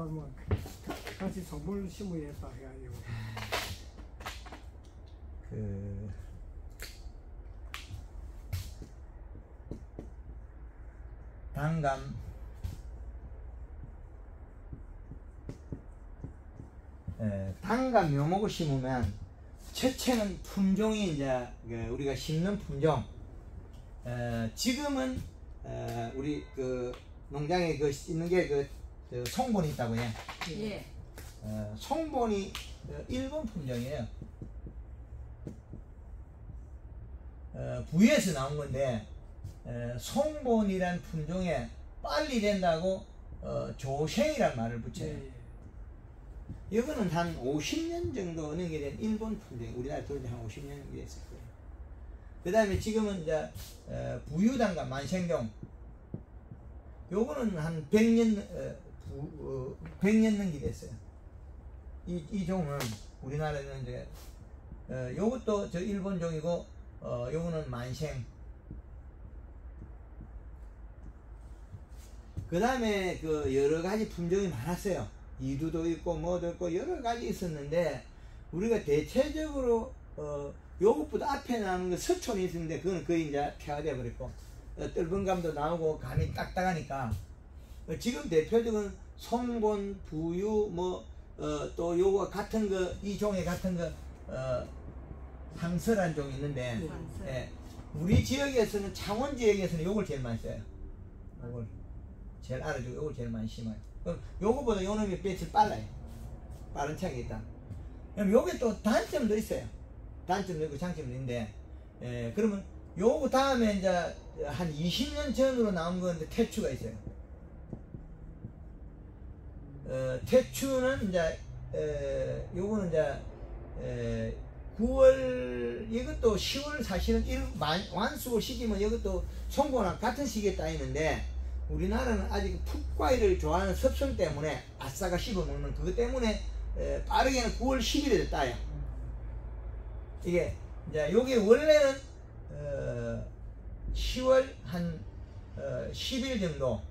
뭐 같이 선물 심어야겠다 해가지고. 단감 단감 묘목을 심으면 첫째는 품종이 이제 우리가 심는 품종. 지금은 우리 그 농장에 그 있는 게 그 송본이 있다고 해. 예. 송본이 일본 품종이에요. 부위에서 나온 건데 송본이란 품종에 빨리 된다고 조생이란 말을 붙여요. 예. 이거는 한 50년 정도 넘게 된 일본 품종, 우리나라 들어온 지 한 50년 됐을 거예요. 그 다음에 지금은 이제 부유단감 만생종, 요거는 한 100년 100년 넘게 됐어요. 이 종은 우리나라에는 이제 요것도 저 일본 종이고 요거는 만생. 그 다음에 그 여러 가지 품종이 많았어요. 이두도 있고 뭐도 있고 여러 가지 있었는데 우리가 대체적으로 요것보다 앞에 나오는 거 서촌이 있었는데 그거는 거의 이제 폐화되어 버렸고 떫은 감도 나오고 감이 딱딱하니까 지금 대표적인 송본, 부유 뭐 또 요거 같은 거 이 종에 같은 거 항설한 종이 있는데 우리 지역에서는 창원 지역에서는 요걸 제일 많이 써요. 요걸 제일 알아주고 요걸 제일 많이 심어요. 그럼 요거보다 요 놈이 며칠 빨라요. 빠른 차이 있다. 그럼 요게 또 단점도 있어요. 단점도 있고 장점도 있는데 그러면 요거 다음에 이제 한 20년 전으로 나온 건데 태추가 있어요. 태추는 이제 요거는 이제 9월 이것도 10월 사실은 완숙을 시키면 이것도 송곳랑 같은 시기에 따이는데 우리나라는 아직 풋과일을 좋아하는 습성 때문에 아싸가 씹어먹는 그것 때문에 빠르게는 9월 10일에 따요. 이게 이제 요게 원래는 10월 한 10일 정도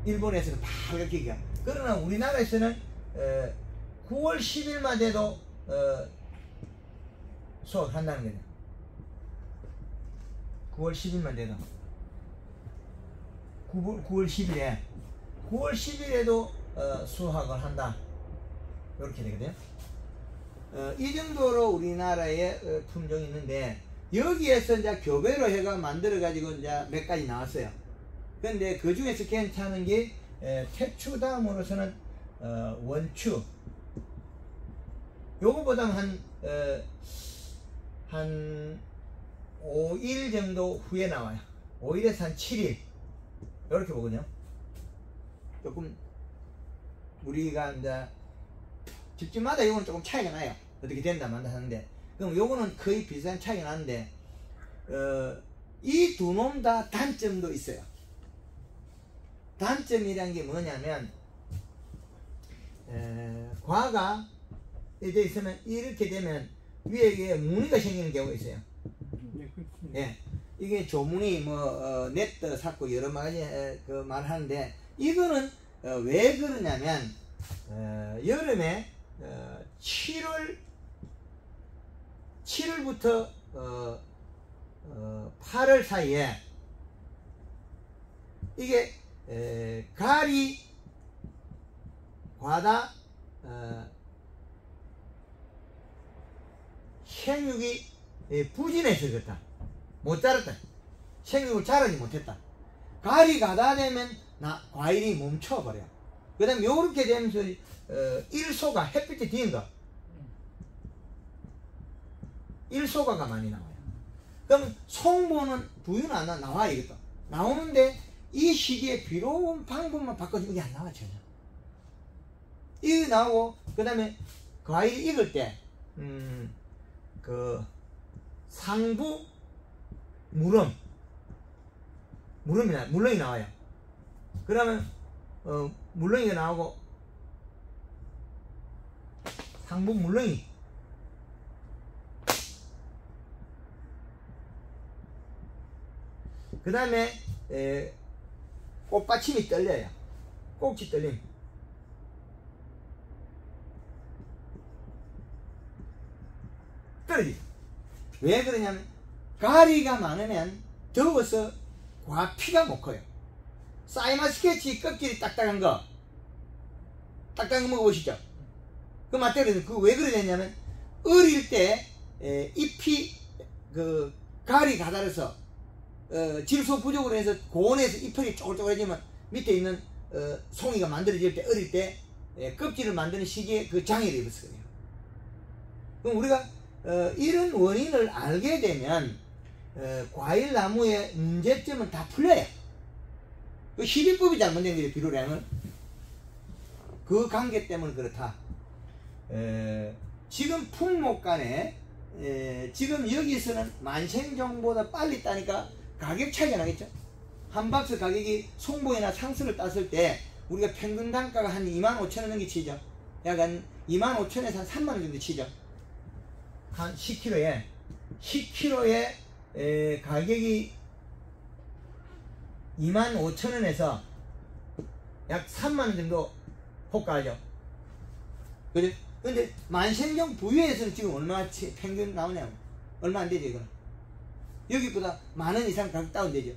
일본에서는 바로 이렇게 기가. 그러나 우리나라에서는 9월 10일만 돼도 수확한다는 거죠. 9월 10일만 돼도 9월 10일에도 수확을 한다. 이렇게 되거든요. 이 정도로 우리나라에 품종이 있는데 여기에서 이제 교배로 해가 만들어 가지고 이제 몇 가지 나왔어요. 근데 그 중에서 괜찮은 게 태추 다음으로서는 원추. 요거보다는 한 5일 정도 후에 나와요. 5일에서 한 7일 이렇게 보거든요. 조금 우리가 이제 집집마다 요거는 조금 차이가 나요. 어떻게 된다 만다 하는데 그럼 요거는 거의 비슷한 차이가 나는데 이 두 놈 다 단점도 있어요. 단점이란 게 뭐냐면 과가 이제 있으면 이렇게 되면 위에 무늬가 생기는 경우가 있어요. 예, 이게 조무늬 뭐 넷더 샀고 여러 가지 그 말을 하는데 이거는 왜 그러냐면 여름에 7월부터 8월 사이에 이게 가리 과다 생육이 부진해서 그렇다. 못 자랐다. 생육을 자라지 못했다. 가리 가다 되면 과일이 멈춰버려. 그 다음에 요렇게 되면서 일소가 햇빛에 뒤인 거 일소가가 많이 나와요. 그럼 송보는 부유는 안 나와요. 이것도 나오는데 이 시기에 비로운 방법만 바꿔주면 이게 안 나와 전혀. 이거 나오고 그 다음에 과일이 익을 때 그 상부 물렁이 나와요. 그러면 물렁이가 나오고 상부 물렁이 그 다음에 꽃받침이 떨려요. 꼭지 떨림. 떨어지죠. 왜 그러냐면 가리가 많으면 더워서 과피가 못 커요. 사이마스케치 껍질이 딱딱한 거 먹어보시죠. 그 맞대로 왜 그러냐면 어릴 때 잎이 그 가리 가달아서 질소 부족으로 해서 고온에서 잎이 쪼글쪼글해지면 밑에 있는 송이가 만들어질 때 어릴 때 껍질을 만드는 시기에 그 장애를 입었어요. 그럼 우리가 이런 원인을 알게 되면 과일 나무의 문제점은 다 풀려요. 그 시비법이 잘못된 거죠. 비료량은 그 관계 때문에 그렇다. 지금 품목 간에 지금 여기서는 만생종보다 빨리 따니까 가격 차이가 나겠죠. 한 박스 가격이 송보이나 상수를 땄을 때 우리가 평균 단가가 한 25,000원 정도 치죠. 약 한 25,000원에서 한 3만원 정도 치죠. 한 10kg에 가격이 25,000원에서 약 3만원 정도 호가하죠. 그죠? 근데 만생종 부위에서는 지금 얼마 평균 나오냐면 얼마 안 되죠. 이거는 여기보다 만원 이상 가격 다운되죠.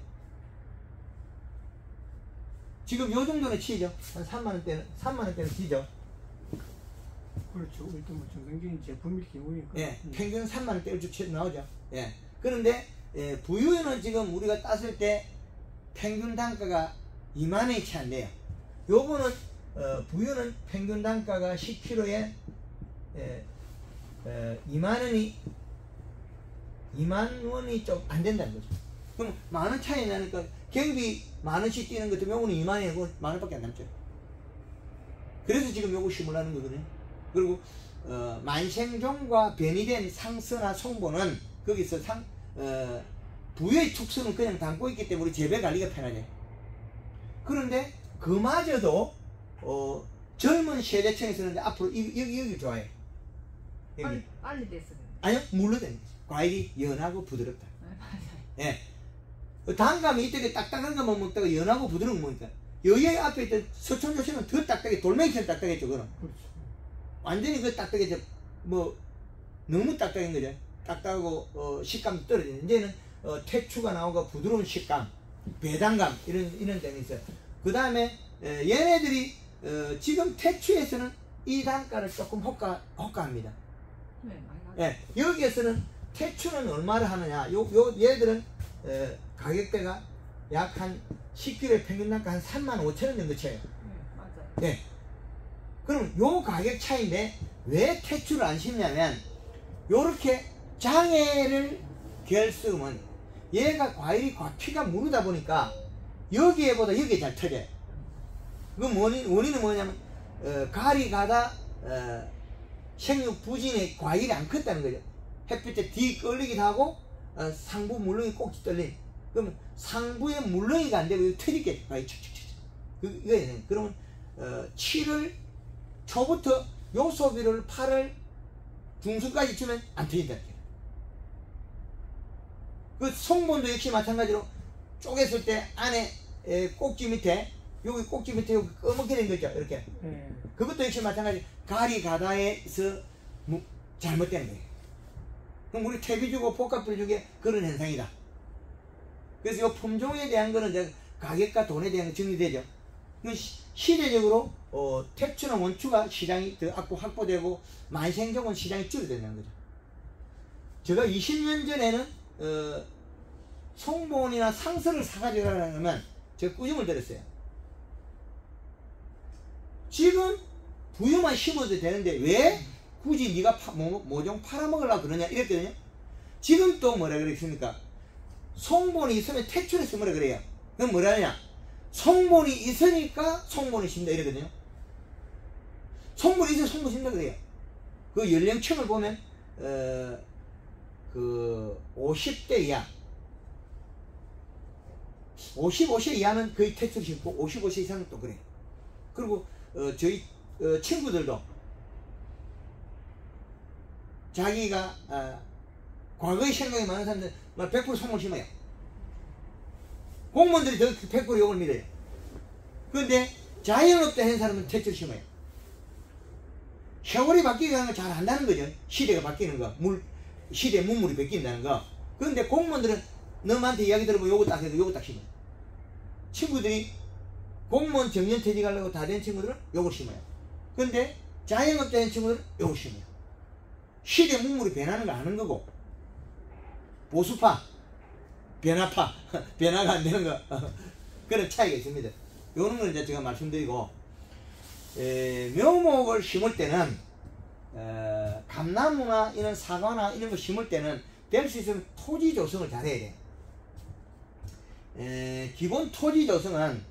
지금 요 정도는 치죠. 한 3만원대는 치죠. 그렇죠. 일단 뭐 정상적인 제품일 경우니까. 예, 평균 3만원대 쭉 나오죠. 예. 그런데 부유는 지금 우리가 땄을 때 평균 단가가 2만원이 채 안 돼요. 요거는 부유는 평균 단가가 10kg에 2만원이 좀 안 된다는 거죠. 그럼 만원 차이 나니까 경비 만원씩 뛰는 것도 요거는 2만원이고 만원밖에 안 남죠. 그래서 지금 요거 심으라는 거거든요. 그리고 만생종과 변이된 상서나 송보는 거기서 부유의 축수는 그냥 담고 있기 때문에 재배 관리가 편하죠. 그런데 그마저도 젊은 세대층에서는 앞으로 여기 좋아요. 여기. 빨리 됐어요. 아니요, 물러다니죠. 과일이 연하고 부드럽다. 맞아요. 예. 단감이 이때 딱딱한 것만 먹다가 연하고 부드러운 거 먹으니까 여기 앞에 있던 서촌조씨는 더 딱딱해. 돌멩이처럼 딱딱했죠. 그럼 그렇죠. 완전히 그 딱딱해져. 뭐 너무 딱딱한 거죠. 딱딱하고 식감도 떨어지는. 이제는 태추가 나오고 부드러운 식감, 배당감 이런 점이 있어요. 그 다음에 얘네들이 지금 태추에서는 이 단가를 조금 호가합니다. 네, 많이 예, 여기에서는 태추는 얼마를 하느냐? 얘들은 가격대가 약 한 10kg의 평균 단가 한 35,000원 정도 쳐요. 네, 맞아요. 예. 그럼 요 가격 차이인데 왜 태추를 안 심냐면 요렇게 장애를 결승은 얘가 과일이 피가 무르다 보니까 여기에보다 여기에 잘 터져요. 그 원인은 뭐냐면 가리 가다 생육 부진에 과일이 안 컸다는 거죠. 햇빛에 뒤 끌리기도 하고 상부 물렁이 꼭지 떨림. 그러면 상부에 물렁이가 안 되고 터지게 과일이 척척척. 이거예요. 그러면 7월 초부터 요 소비를 8월 중순까지 주면 안 터진다. 그 송본도 역시 마찬가지로 쪼갰을 때 안에 꼭지 밑에 여기 꼭지 밑에 여기 검게 된 거죠. 이렇게. 그것도 역시 마찬가지. 가리 가다에서 잘못된 거예요. 그럼 우리 퇴비주고 복합들 중에 그런 현상이다. 그래서 이 품종에 대한 거는 가격과 돈에 대한 정리되죠. 시대적으로 태추나 원추가 시장이 더 확보되고 만생종은 시장이 줄어든다는 거죠. 제가 20년 전에는 송본이나 상서를 사가지고 가려면 제가 꾸중을 들었어요. 지금 부유만 심어도 되는데 왜 굳이 네가 모종 팔아먹으려고 그러냐 이랬거든요. 지금 또 뭐라 그랬습니까? 송본이 있으면 태추를 심으라 그래요. 그럼 뭐라 하냐? 송본이 있으니까 송본을 심다 이러거든요. 송본이 있으면 송본 심다 그래요. 그 연령층을 보면 그 50대 이하 55세 이하는 거의 태추를 심고 55세 이상은 또 그래요. 그리고 저희 친구들도 자기가 과거에 생각이 많은 사람들 100% 송을 심어요. 공무원들이 더 100% 욕을 믿어요. 그런데 자영업자 한 사람은 퇴출 심어요. 세월이 바뀌는 걸 잘 안다는 거죠. 시대가 바뀌는 거, 시대 문물이 바뀐다는 거. 그런데 공무원들은 너한테 이야기 들어보면 요거 딱 해도 요거 딱 심어요. 친구들이 공무원 정년퇴직하려고 다 된 친구들은 요걸 심어요. 그런데 자영업자인 친구들은 요걸 심어요. 시대 문물이 변하는 거 아는 거고, 보수파, 변화파, 변화가 안 되는 거 그런 차이가 있습니다. 요런 걸 이제 제가 말씀드리고, 묘목을 심을 때는 감나무나 이런 사과나 이런 거 심을 때는 될 수 있으면 토지 조성을 잘 해야 돼. 기본 토지 조성은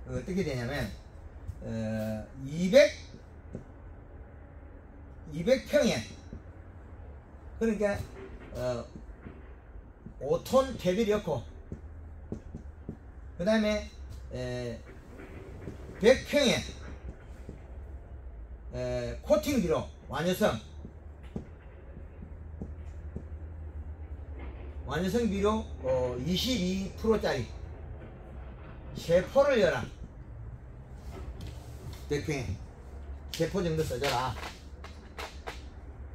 어떻게 되냐면 200평에 그러니까 5톤 퇴비를 넣고 그 다음에 100평에 코팅비로 완효성비로 22%짜리 세포를 열어. 100평에 세포 정도 써줘라.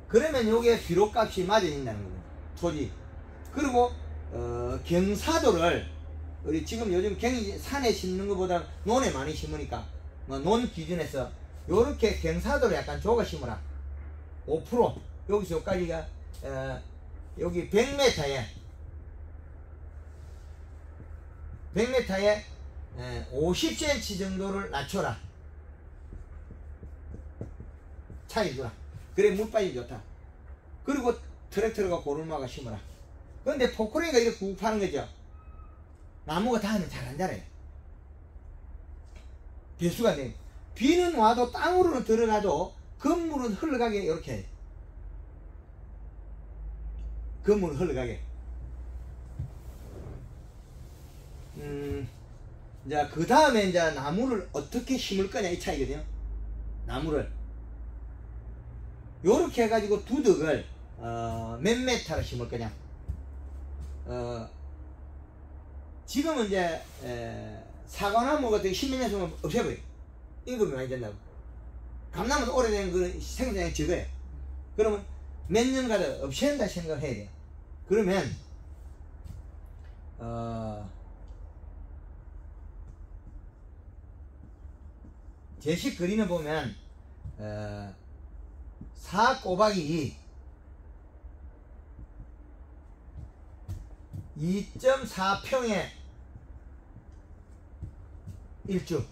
그러면 요게 비료값이 맞아진다는 거예요. 토지. 그리고 경사도를 우리 지금 요즘 산에 심는 것보다 논에 많이 심으니까 뭐 논 기준에서 요렇게 경사도를 약간 조가 심어라. 5% 여기서 여기까지가 여기 100m에 50cm 정도를 낮춰라. 차이 주라. 그래 물 빠지기 좋다. 그리고 트랙터가 고르마가 심어라. 그런데 포크레인가 이렇게 국 파는 거죠. 나무가 닿으면 잘 안 자라요. 배수가 돼. 비는 와도 땅으로는 들어가도 건물은 흘러가게 이렇게 해요. 건물은 흘러가게. 이제 그 다음에 이제 나무를 어떻게 심을 거냐 이 차이거든요. 나무를 요렇게 해가지고 두둑을 몇 메타로 심을 거냐. 지금은 이제 사과나무 같은 10몇 년 som면 없애버려. 임금이 많이 된다고. 감나무도 오래된 그 생장이 적어요. 그러면 몇 년가도 없앤다 생각을 해야 돼요. 그러면 제식 그림을 보면 4 곱하기 2.4평에 1주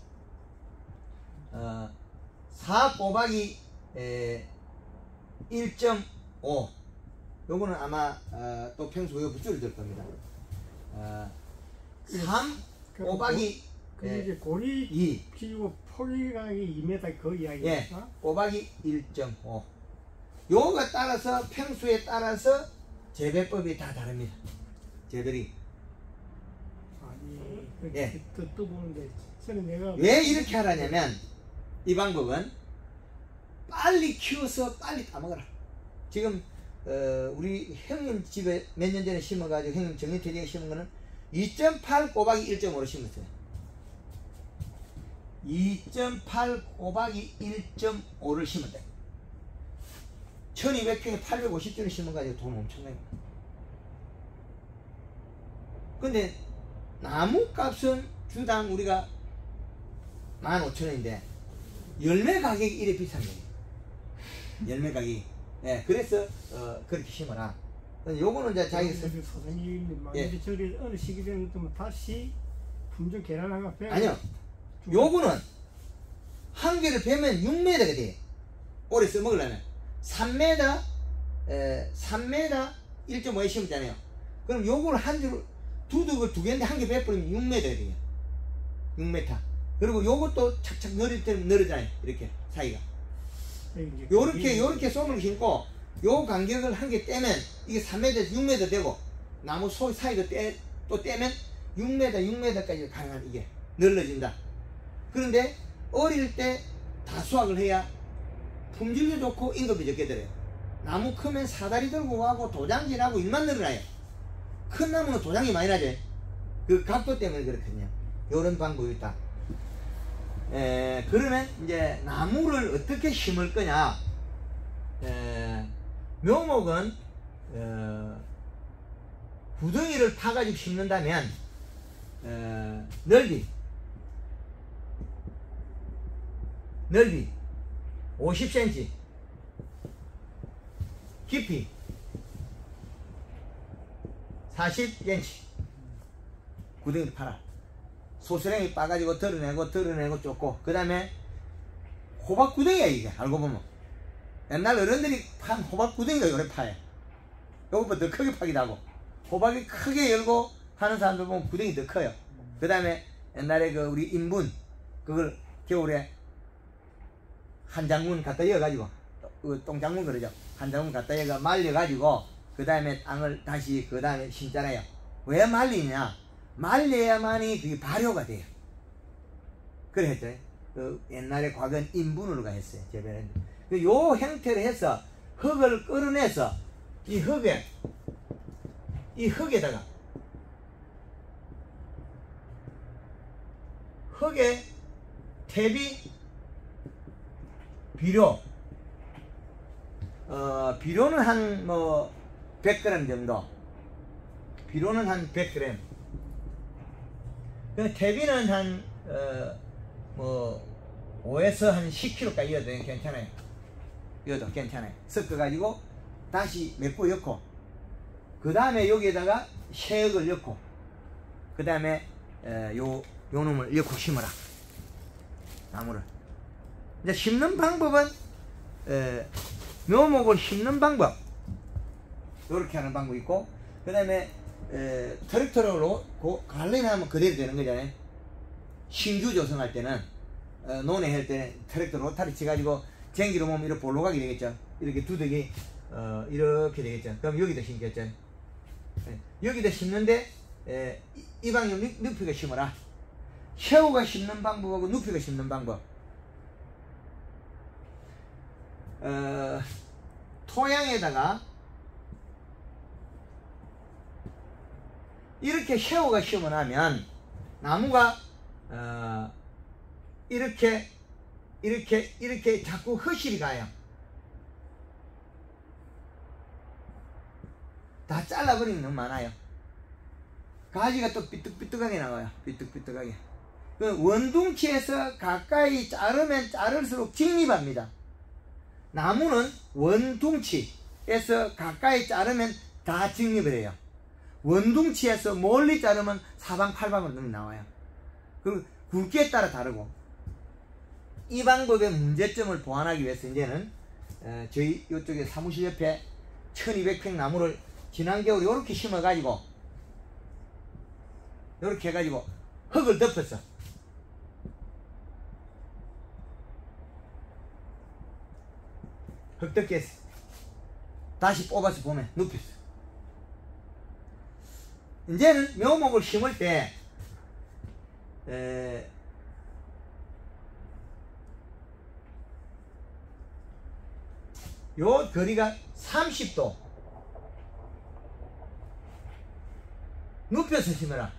4 곱하기 1.5 요거는 아마 또 평소 요 붓줄이 될 겁니다. 3 곱하기 이제 고리 2 피고 포기각이 2m 그 이야기입니까? 예, 곱하기 1.5 요거가 따라서 평수에 따라서 재배법이 다 다릅니다. 재배리. 아니 예. 또 보는데 저는 내가 왜 이렇게 하라냐면 이 방법은 빨리 키워서 빨리 따먹어라. 지금 우리 형님 집에 몇 년 전에 심어가지고 형님 정년퇴직에 심은 거는 2.8 곱하기 1.5로 심었어요. 2.8 곱하기 1.5를 심었다. 1200평에 850주를 심어가지고 돈 엄청나게. 근데 나무 값은 주당 우리가 15,000원인데 열매 가격이 이래 비싼 거예요. 열매 가격이. 예, 그래서 그렇게 심어라. 요거는 이제 자기 선생님 예. 저리 어느 시기 되면 다시 품종 계란화가 빼. 아니요. 요거는 한 개를 베면 6m가 돼. 오래 써먹으려면 3m 1.5에 심었잖아요. 그럼 요거를 한 줄 두둑을 두 개인데 한 개 베버리면 6m가 돼요. 6m. 그리고 요것도 착착 늘릴 때는 늘어잖아요. 이렇게 사이가. 요렇게 솜을 심고 요 간격을 한 개 떼면 이게 3m에서 6m 되고 나무 속 사이도 또 떼면 6m까지 가능한 이게 늘러진다. 그런데 어릴 때 다 수확을 해야 품질도 좋고 임금이 적게 들어요. 나무 크면 사다리 들고 가고 도장질하고 일만 늘어나요. 큰 나무는 도장이 많이 나죠. 그 각도 때문에 그렇거든요. 요런 방법이 있다. 그러면 이제 나무를 어떻게 심을 거냐. 묘목은 구덩이를 파가지고 심는다면 넓이 50cm, 깊이 40cm 구덩이를 파라. 소스랭이 빠가지고 드러내고 쫓고, 그 다음에 호박 구덩이야 이게. 알고 보면 옛날 어른들이 판 호박 구덩이가 요래 파요. 요것보다 더 크게 파기도 하고, 호박이 크게 열고 하는 사람들 보면 구덩이 더 커요. 그 다음에 옛날에 그 우리 인분, 그걸 겨울에 한 장문 갖다 이어가지고, 똥장문 그러죠. 한 장문 갖다 이어가 말려가지고 그 다음에 땅을 다시 그 다음에 심잖아요. 왜 말리냐? 말려야만이 그게 발효가 돼요. 그래 했죠. 그 옛날에 과거엔 인분으로 가 했어요. 재배는. 요 형태로 해서 흙을 끌어내서 이 흙에다가 흙에 퇴비, 비료, 비료는 한 100g 정도, 비료는 한 100g, 그 퇴비는 한 5에서 한 10kg까지 이어도 괜찮아요. 이어도 괜찮아요. 섞어가지고 다시 맺고 엮고, 그 다음에 여기에다가 새흙을 엮고, 그 다음에 요 놈을 엮고 심어라. 나무를. 이제 심는 방법은 묘목을 심는 방법, 요렇게 하는 방법이 있고, 그 다음에 트랙터로 갈래하면 그대로 되는 거잖아요. 신규 조성할 때는 논에 할 때는 트랙터 로타리 쳐가지고 쟁기로 보면 이렇게 볼로 가게 되겠죠. 이렇게 두덕이 이렇게 되겠죠. 그럼 여기다 심겠죠. 여기다 심는데 이 방향 눕히가 심어라. 새우가 심는 방법하고 눕히가 심는 방법. 토양에다가 이렇게 새우가 심어나면 나무가 이렇게 자꾸 허실이 가요. 다 잘라버리면 너무 많아요. 가지가 또 삐뚤삐뚤하게 나와요. 삐뚤삐뚤하게. 그 원둥치에서 가까이 자르면 자를수록 직립합니다. 나무는 원둥치에서 가까이 자르면 다 직립을 해요. 원둥치에서 멀리 자르면 사방팔방으로 나와요. 그리고 굵기에 따라 다르고, 이 방법의 문제점을 보완하기 위해서 이제는 저희 이쪽에 사무실 옆에 1200평 나무를 지난 겨울 이렇게 심어가지고, 이렇게 해가지고 흙을 덮었어. 흙 덮게 했어. 다시 뽑아서 보면 눕혔어. 이제는 묘목을 심을 때 요 거리가 30도 눕혀서 심어라.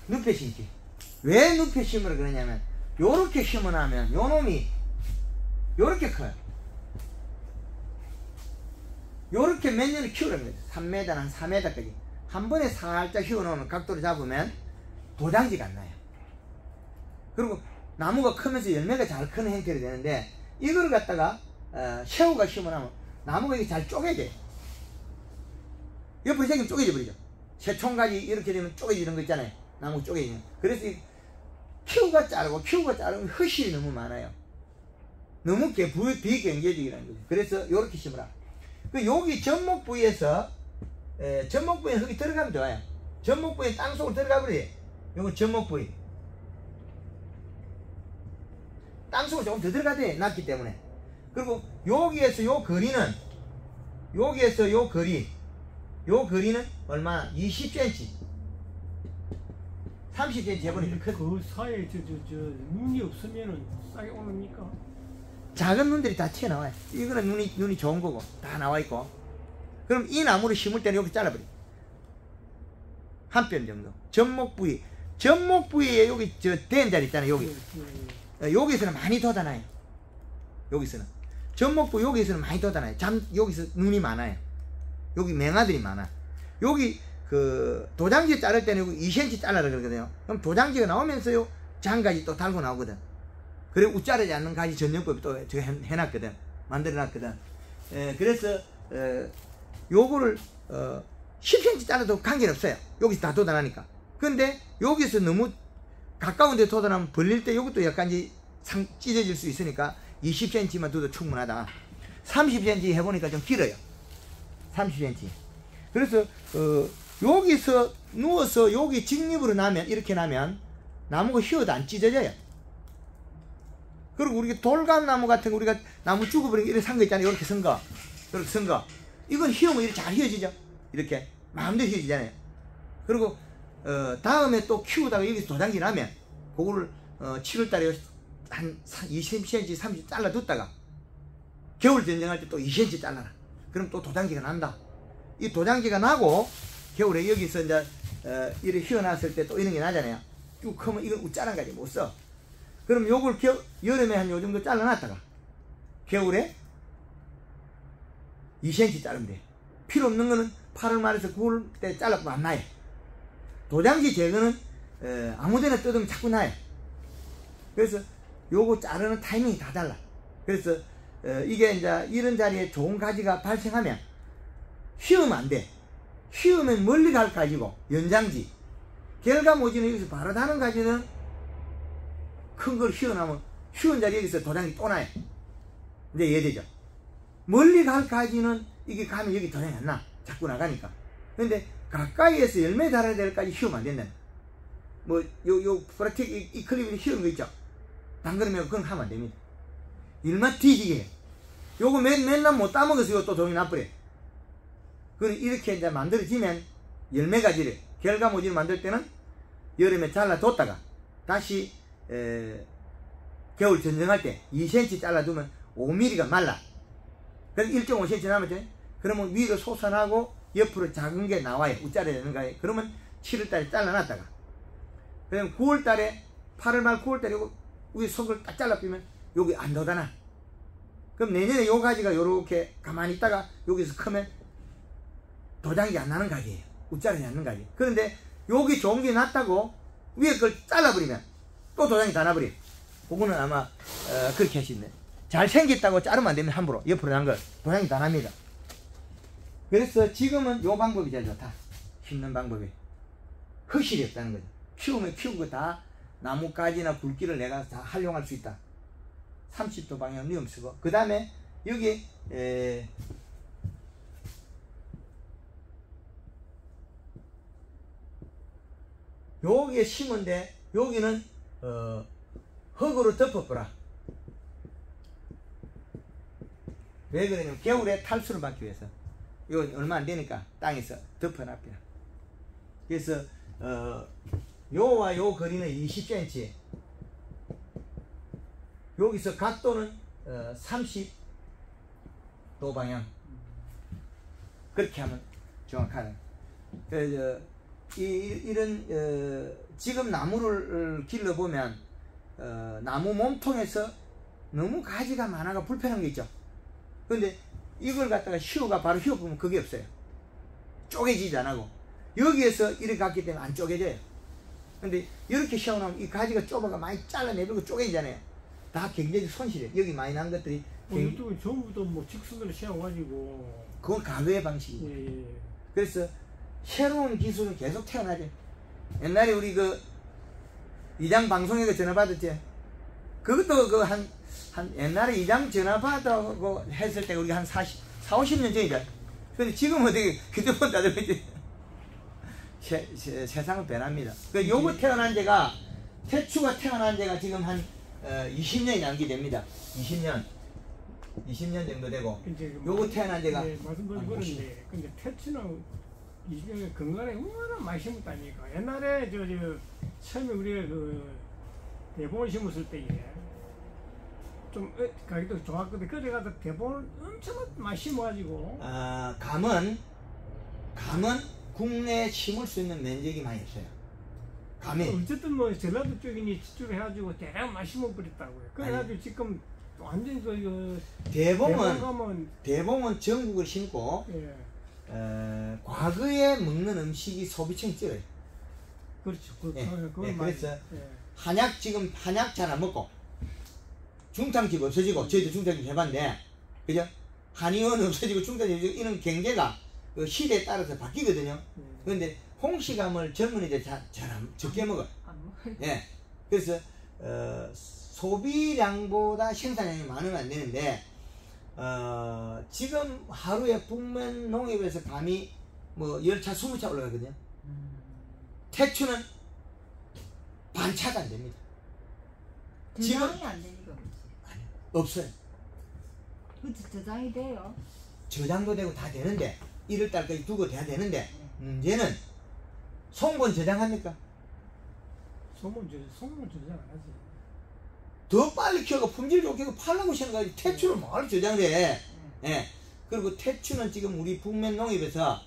눕혀 심기. 왜 눕혀 심으라 그러냐면, 요렇게 심어나면 요 놈이 요렇게 커요. 요렇게 몇 년을 키우라는 거죠. 3m, 한 4m까지. 한 번에 살짝 휘어놓으면 각도를 잡으면 도장지가 안 나요. 그리고 나무가 크면서 열매가 잘 크는 형태로 되는데, 이걸 갖다가 새우가 심어나면 나무가 이게 잘 쪼개져요. 옆으로 생기면 쪼개져 버리죠. 새총가지 이렇게 되면 쪼개지는 거 있잖아요. 나무 쪼개지는. 그래서 키우가 자르고 키우가 자르면 허실이 너무 많아요. 너무 비경제적이라는 거죠. 그래서 요렇게 심으라. 그 여기 접목 부위에서 접목 부위에 흙이 들어가면 좋아요. 접목 부위에 땅속으로 들어가 버려요. 요거 접목 부위. 땅속으로 조금 더 들어가야 돼. 낮기 때문에. 그리고 여기에서 요 거리는, 여기에서 요 거리는 얼마나? 20cm. 30cm 해보니까 큰. 그 사이에 눈이 없으면은 싹이 오릅니까? 작은 눈들이 다 튀어나와요. 이거는 눈이 좋은 거고 다 나와 있고. 그럼 이 나무를 심을 때는 여기 잘라버려. 한 뼘 정도. 접목 부위에 여기 된 자리 있잖아요. 여기. 여기서는 많이 돋아나요. 여기서는. 접목 부위 여기서는 많이 돋아나요. 여기서 눈이 많아요. 여기 맹아들이 많아. 여기 그 도장지 자를 때는 여기 2cm 잘라라 그러거든요. 그럼 도장지가 나오면서요 장가지 또 달고 나오거든. 그래 우짜르지 않는 가지 전용법이 또 제가 해놨거든. 만들어놨거든. 그래서 요거를 10cm 잘라도 관계는 없어요. 여기서 다 돋아나니까. 근데 여기서 너무 가까운 데 돋아나면 벌릴 때 이것도 약간 찢어질 수 있으니까 20cm만 둬도 충분하다. 30cm 해보니까 좀 길어요. 30cm. 그래서 여기서 누워서 여기 직립으로 나면 이렇게 나면 나무가 휘어도 안 찢어져요. 그리고 우리 돌감나무 같은 거 우리가 나무 죽어버리고 이렇게 산 거 있잖아요. 이렇게 선 거. 이렇게 선 거. 이건 휘으면 이렇게 잘 휘어지죠. 이렇게 마음대로 휘어지잖아요. 그리고 다음에 또 키우다가 여기서 도장지 나면 그거를 7월달에 한 20cm 30cm 잘라뒀다가 겨울 전쟁할 때 또 2cm 잘라라. 그럼 또 도장지가 난다. 이 도장지가 나고 겨울에 여기서 이제 이렇게 휘어놨을 때 또 이런 게 나잖아요. 쭉 크면 이건 우짜란 가지 못 써. 그럼 요걸 여름에 한 요 정도 잘라놨다가 겨울에 2cm 자르면 돼. 필요 없는 거는 8월 말에서 9월 때 잘라도 안 나요. 도장지 제거는 아무데나 뜯으면 자꾸 나요. 그래서 요거 자르는 타이밍이 다 달라. 그래서 이게 이제 이런 자리에 좋은 가지가 발생하면 휘으면 안 돼. 휘으면 멀리 갈 가지고 연장지. 결과모지는 여기서 바로 다는 가지는 큰 걸 휘어나면 휘은 자리에 여기서 도장이 또 나요. 이제 이해되죠? 멀리 갈 가지는 이게 가면 여기 도장이 안 나. 자꾸 나가니까. 근데 가까이에서 열매 달아야 될 까지 휘으면 안 된다. 뭐 요 프라틱 이 클립이 휘은 거 있죠? 당근이면 그건 하면 안 됩니다. 일만 뒤지게 해. 요거 맨날 못 따먹어서 또 종이 나버려. 그럼 이렇게 이제 만들어지면 열매 가지를 결과모지를 만들 때는 여름에 잘라뒀다가 다시 겨울 전쟁할 때 2cm 잘라두면 5mm가 말라. 그래서 1.5cm 남았죠. 그러면 위로 솟아나고 옆으로 작은 게 나와요. 우짜리 되는 거예요. 그러면 7월달에 잘라놨다가 그럼 9월달에 8월 말 9월달에 위에 속을 딱 잘라비면 여기 안 돋아나. 그럼 내년에 요 가지가 요렇게 가만히 있다가 여기서 크면 도장이 안 나는 가지예요. 우짜리 않는 가지. 그런데 여기 좋은 게 났다고 위에 걸 잘라버리면 또 도장이 다 나버려. 그거는 아마 그렇게 하시네. 잘생겼다고 자르면 안 되면 함부로 옆으로 난 걸 도장이 다 납니다. 그래서 지금은 요 방법이 제일 좋다. 심는 방법이 허실이 없다는 거죠. 키우면 키우고 다 나뭇가지나 굵기를 내가 다 활용할 수 있다. 30도 방향 위험 쓰고 그 다음에 여기 여기에 심은데 여기는 흙으로 덮어보라. 왜 그러냐면 겨울에 탈수를 막기 위해서. 이건 얼마 안 되니까 땅에서 덮어놨습니다. 그래서 요와 요 거리는 20cm. 여기서 각도는 30도 방향. 그렇게 하면 정확하네. 그래서 이런 지금 나무를 길러보면 나무 몸통에서 너무 가지가 많아가 불편한 게 있죠. 근데 이걸 갖다가 휘어가 바로 휘어보면 그게 없어요. 쪼개지지 않고 여기에서 이렇게 갔기 때문에 안 쪼개져요. 근데 이렇게 휘어나면 이 가지가 좁아가 많이 잘라내버리고 쪼개지잖아요. 다 굉장히 손실이에요. 여기 많이 난 것들이 이쪽은 전부 뭐 직선으로 씌워가지고 그건 과거의 방식이에요. 예. 그래서 새로운 기술은 계속 태어나죠. 옛날에 우리 그 이장 방송에서 전화 받았지. 그것도 그 한 옛날에 이장 전화 받고 했을 때 우리가 한 50년 전이죠. 근데 지금 어떻게 휴대폰 다들 이제 세상은 변합니다. 그 요거 태어난 지가 태추가 태어난 지가 지금 한 20년이 남기됩니다. 20년 정도 되고 요거 태어난 지가 네, 말씀드린 그런데 근데 태추는 20년에 건강에 얼마나 많이 심었다니까. 옛날에 처음에 우리가 그 대본을 심었을 때에 좀 가격도 좋았거든. 그래 가서 대본을 엄청 많이 심어가지고. 아, 감은 국내에 심을 수 있는 면적이 많이 없어요. 감이. 어쨌든 뭐 전라도 쪽이니 집중을 해가지고 대량 많이 심어버렸다고요. 그래가지고 지금 완전 그 대봉은 전국을 심고 예. 과거에 먹는 음식이 소비층이 줄어요. 그렇죠. 그래서 한약 잘 안 먹고 중탕집 없어지고 저희도 중탕집 해봤는데 그죠? 한의원 없어지고 중탕집 없어지고 이런 경제가 그 시대에 따라서 바뀌거든요. 그런데 홍시감을 젊은이들 적게 먹어요. 예. 그래서 소비량보다 생산량이 많으면 안 되는데 지금 하루에 북면 농협에서 감이 뭐 10차 20차 올라가거든요. 태추는 반차가 안 됩니다. 저장이 안 되니까 그렇지. 아니, 없어요. 그치, 저장이 돼요. 저장도 되고 다 되는데 1월달까지 두고 돼야 되는데 문제는 송본 저장합니까? 소문 저장 안 하지. 더 빨리 키워가 품질 좋게 팔라고 생각하지 태추를 뭘 저장해. 예. 그리고 태추는 지금 우리 북면 농협에서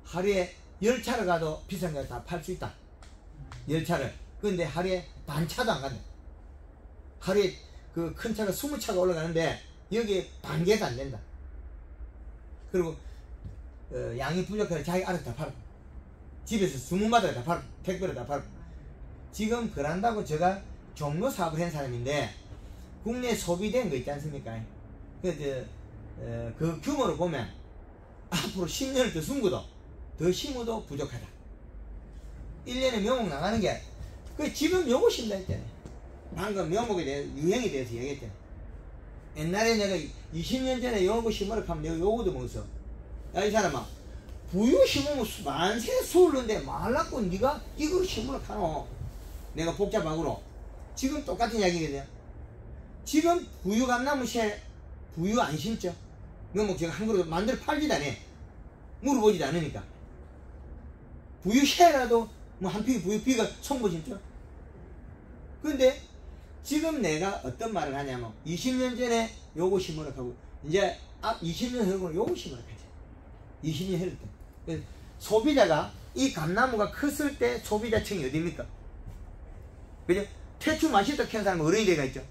하루에 10차를 가도 비싼 거 다 팔 수 있다. 10차를. 그런데 하루에 반차도 안 간다. 하루에 그 큰 차가 20차가 올라가는데 여기에 반 개도 안 된다. 그리고 양이 부족해서 자기 알아서 다 팔아. 집에서 주문받아서 다 팔아. 택배로 다 팔아. 지금 그런다고 제가 종로 사업을 한 사람인데 국내에 소비된 거 있지 않습니까? 그 규모로 보면 앞으로 10년을 더 숨고도 더 심어도 부족하다. 1년에 묘목 나가는 게 지금 요거 심다 했잖아요. 방금 묘목에 대해 유행에 대해서 얘기했잖아요. 옛날에 내가 20년 전에 요거 심으라 하면 내가 요거도 먹었어. 야 이 사람아 부유 심으면 만세 수울는데 말랐고 네가 이거 심으라 하노. 내가 복잡하고로 지금 똑같은 이야기거든요. 지금 부유 감나무새 부유 안 심죠? 묘목 제가 한 그릇 만들어 팔지도 않아. 물어보지도 않으니까. 부유새라도 뭐 한 피기 부유피가 송보 심죠? 근데 지금 내가 어떤 말을 하냐면 20년 전에 요거 심으라 하고 이제 앞 20년 후로 요거 심으라 하지. 20년 흐를 때. 소비자가 이 감나무가 컸을 때 소비자층이 어디입니까? 그죠? 태추 맛있다 키우는 사람은 어른이 돼가 있죠.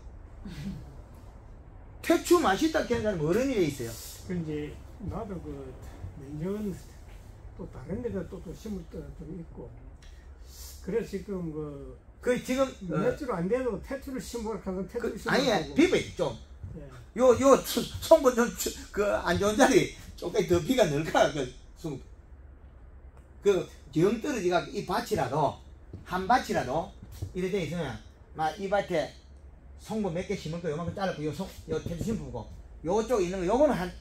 태추 맛있다 키우는 사람은 어른이 돼 있어요. 그 이제 나도 그 냉정은 또 다른 데다 또 심을 때가 좀 있고. 그래서 지금 그 지금 몇 주 안 돼도 태추를 심으라 하면 태추를 심으라. 아니 비벼 좀. 예. 요 송곳 좀그안 좋은 자리 조금 더 비가 늘까 정 떨어지가 이 밭이라도 한 밭이라도 이래 돼 있으면 막 이 밭에 송곳 몇 개 심을 거 요만큼 잘라고 요 태주 심고 요쪽 있는 거 요거는 한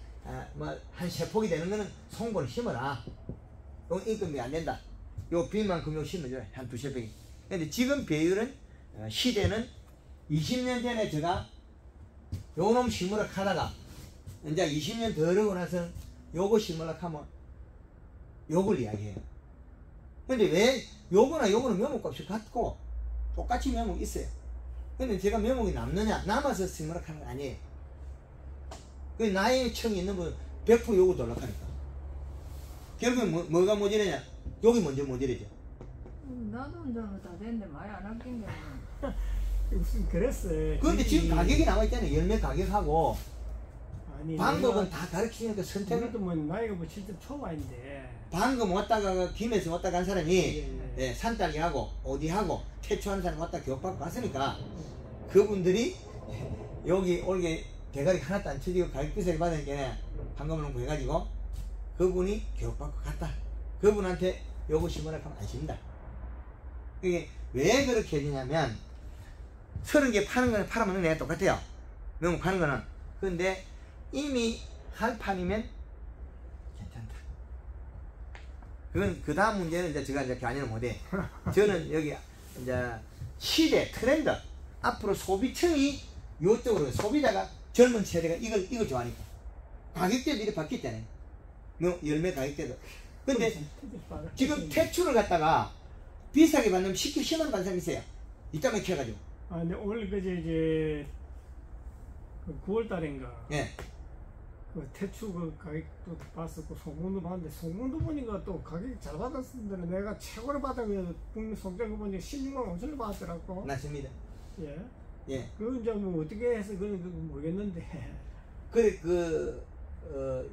세 폭이 되는 거는 송곳을 심어라. 요건 인건비 안 된다. 요 빈만큼 요 심어줘요. 한 두세 병이. 근데 지금 배율은 시대는 20년 전에 제가 요놈 심으라 하다가 이제 20년 더 흐르고 나서 요거 심으라 하면 요걸 이야기해요. 근데 왜 요거나 요거는 묘목값이 같고 똑같이 묘목이 있어요. 근데 제가 묘목이 남느냐 남아서 심으라 하는 거 아니에요. 그 나이층이 있는 분 100% 요거 돌락하니까 결국엔 뭐가 모자라냐 여기 먼저 모자라죠. 나도 이제 다 됐는데 많이 안 아낀 게 무슨 그랬어요. 그런데 지금 가격이 나와 있잖아요. 열매 가격하고 아니, 방법은 다 가르치니까 선택을. 우리도 뭐 나이가 뭐 70 초반인데 방금 왔다가 김에서 왔다 간 사람이 예. 예, 산딸기하고 어디하고 태초하는 사람 왔다 교육받고 갔으니까 그분들이 여기 올게 대가리 하나도 안 쳐지고 가격 비싸게 받으니까 한꺼번에 놓고 해가지고 그분이 교육받고 갔다. 그분한테 요거 심으라 하면 안 심는다. 이게 왜 그렇게 해주냐면 30개 파는 거는 팔아먹는 게 똑같아요. 너무 파는 거는. 근데 이미 할 판이면 괜찮다. 그건 그 다음 문제는 이제 제가 이제 관여를 못해. 저는 여기 이제 시대 트렌드 앞으로 소비층이 요쪽으로 소비자가 젊은 세대가 이걸 좋아하니까 가격대도 이렇게 바뀌었잖아요. 뭐 열매 가격대도. 근데 지금 태추를 갖다가 비싸게 받으면 10kg 10만 원 받는 사람 있어요. 이따 맥혀가지고. 아, 근데 오늘 그제 이제 그 9월 달인가 예. 그 태추 그 가격도 봤었고 소문도 봤는데 소문도 보니까 또 가격이 잘 받았는데 내가 최고로 받은 그 국민 송장을 보니까 16만 5천원 받았더라고. 맞습니다. 예. 예. 그건 이제 뭐 어떻게 해서 그건 모르겠는데. 그래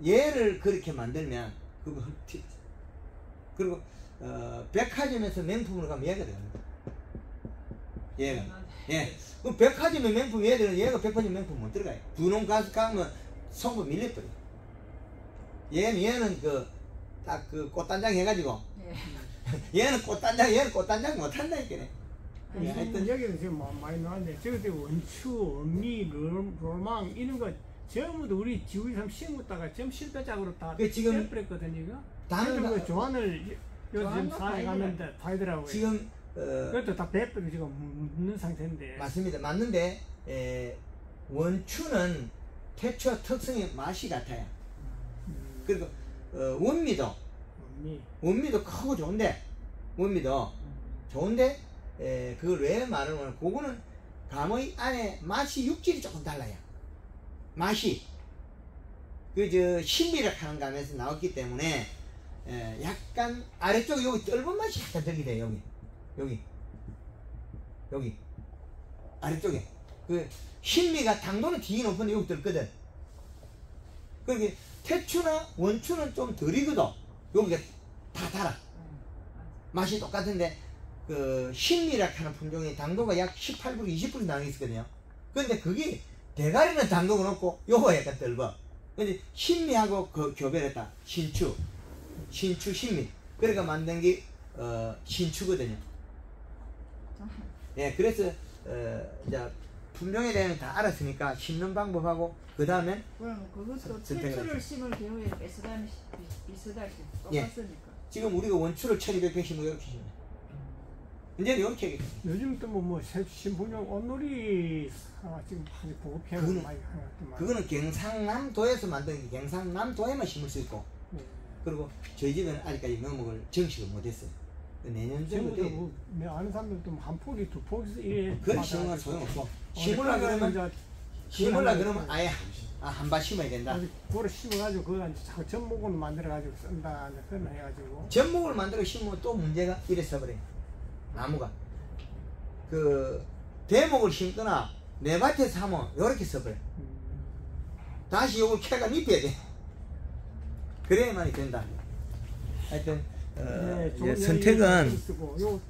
얘를 그렇게 만들면 그거 그리고 백화점에서 명품으로 가면 얘가 들어갑니다. 얘가. 예. 그럼 백화점의 명품 얘들은 얘가 백화점 명품 못 들어가요. 분홍 가수 가면 성분 밀려버려. 얘는 딱 그 꽃단장 해가지고 얘는 꽃단장 못한다니까. 하여튼 여기는 지금 많이 나왔는데 저기 원추, 엄니, 로망 이런 거 전부 다 우리 지구에서 심었다가 전부 실패작으로 다 지금 빼버렸거든요. 이거. 다른 그 조안을 요즘 사에 갔는데 파이더라고요. 지금 그것도 다 배터리 지금 묻는 상태인데. 맞습니다. 맞는데 원추는 태초와 특성이 맛이 같아요. 그리고 원미도 크고 좋은데 그걸 왜 말하면 그거는 감의 안에 맛이 육질이 조금 달라요. 맛이 신비락 하는 감에서 나왔기 때문에 약간 아래쪽에 여기 떫은 맛이 약간 들게 돼요. 여기 아래쪽에 그 신미가 당도는 되게 높은데 여기 들거든. 그러니까 태추나 원추는 좀 덜 익어도 여기가 다 달아. 맛이 똑같은데 그 신미락 하는 품종이 당도가 약 18% 20% 나눠 있거든요. 근데 그게 대가리는 당도가 높고 요거 약간 떫어. 근데 신미하고 그 교배했다. 신추 신미. 그러니까 만든 게 신추거든요. 예, 그래서 이제 품종에 대해서 다 알았으니까 심는 방법하고 그 다음에 그럼 그것도 태초를 심을 경우에 비슷하지 예. 똑같으니까. 지금 우리가 원추를 1200평 심고 이렇게 심어요. 이제 이렇게 하겠다. 요즘 또 뭐 신분용 온누리 지금 한 보급형을 많이 하는. 그거는 경상남도에서 만든 게 경상남도에만 심을 수 있고. 네. 그리고 저희 집은 아직까지 묘목을 정식을 못했어요. 내년 정도 뭐, 아는 사람들도 한 포기 두 포기서 이래. 그런 심으면 소용없어. 심으려 그러면 아예 한 밭 심어야 된다. 그거를 심어가지고 그걸 전목을 만들어가지고 쓴다 그런 해가지고. 전목을 만들어 심으면 또 문제가 이래 써버려. 나무가 그 대목을 심거나 내 밭에서 하면 요렇게 써버려. 다시 요걸 캐가 입혀야 돼. 그래야만이 된다. 하여튼 네, 선택은 쓰고 요